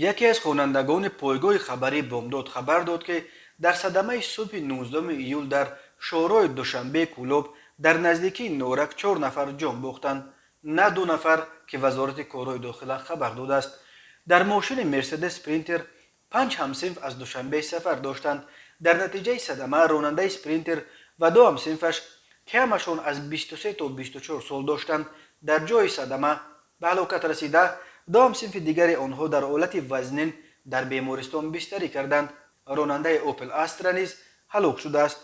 یکی از خوانندگان پایگاه خبری بامداد خبر داد که در صدمه صبح 19 ایول در شورای دوشنبه کلوب در نزدیکی نورک 4 نفر جان باختند، نه 2 نفر که وزارت کارهای داخله خبر داده است. در ماشین مرسدس پرینتر 5 همصنف از دوشنبه سفر داشتند. در نتیجه صدمه راننده سپرینتر و 2 همصنفش که همشان از 23 تا 24 سال داشتند در جای صدمه به هلاکت رسیده. 2 همصنف دیگر آنها در حالت وزنین در بیمارستان بستری کردند. راننده اوپل استرا نیز هلاک شده است،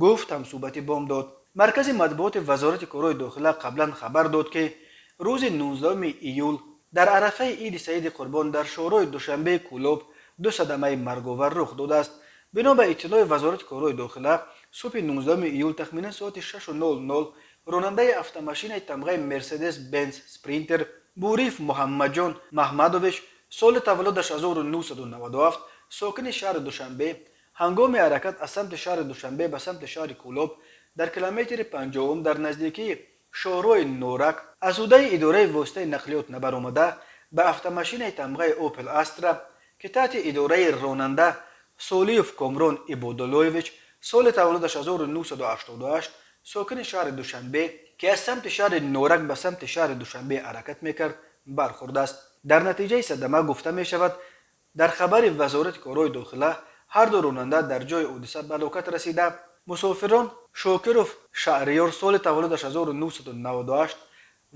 گفت همصحبت بامداد. مرکز مطبوعات وزارت کارهای داخله قبلا خبر داد که روز 19 ایول در عرفه عید سعید قربان در شورای دوشنبه کلوب 2 صدمه مرگاور رخ داده است. بنا به اطلاع وزارت کارهای داخله صبح 19 ایول تخمینا ساعت 6:00 راننده автомашین تمغه مرسدس بنز سپرینتر بوریف محمدجان محمدوویچ سال تولدش 1997 ساکن شهر دوشنبه هنگام حرکت از سمت شهر دوشنبه به سمت شهر کلوب در کیلومتر 50 در نزدیکی شورای نورک از عهده اداره واسطه نقلیات نبرآمده به автомашین تمغه اوپل استرا که تحت اداره راننده سولیوف کامران عباداللهویچ سال تولدش 1988 ساکن شهر دوشنبه که از سمت شهر نورک به سمت شهر دوشنبه حرکت میکرد برخورده است. در نتیجه صدمه گفته می شود در خبر وزارت کارهای داخله هر دو راننده در جای حادثه به هلاکت رسیده. مسافران شاکروف شهریار سال تولدش 1998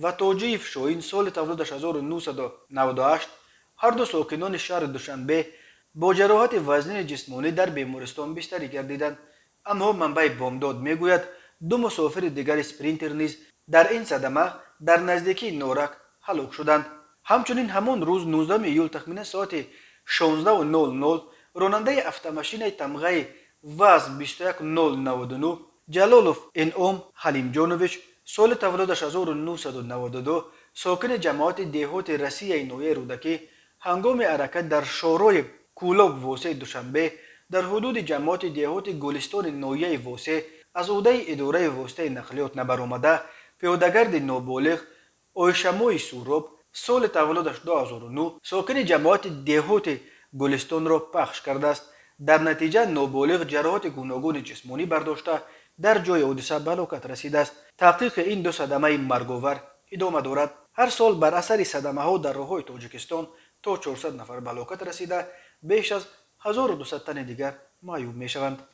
و توجیف شاهین سال تولدش 1998 هر دو ساکنان شهر دوشنبه با جراحت وزنین جسمانی در بیمارستان بستری گردیدند. اما منبع بامداد میگوید 2 مسافر دیگر سپرینتر نیز در این صدمه در نزدیکی نورک هلاک شدند. همچنین همان روز 19 ایول تخمین ساعت 16:00 راننده автомашین تمغه واز 21099 جلالوف انعام حلیم جانویچ سال تولدش 1992 ساکن جماعت دهات رسیه نویه رودکی هنگام حرکت در شورای کولوب واسه دوشنبه در حدود جماعت دهات گلستان نویه واسه از عهده اداره واسطه نقلیات نبرآمده پیادهگرد نابالغ آیشموی سوراب سال تولدش 2009 ساکن جماعت دهات گلستان را پخش کرده است. در نتیجه نابالغ جراحات گوناگون جسمانی برداشته در جای حادثه به هلاکت رسیده است. تحقیق این 2 صدمه مرگاور ادامه دارد. هر سال بر اثر صدمه ها در راههای تاجیکستان تا 400 نفر به هلاکت رسیده، بیش از 1200 تن دیگر معیوب می شوند.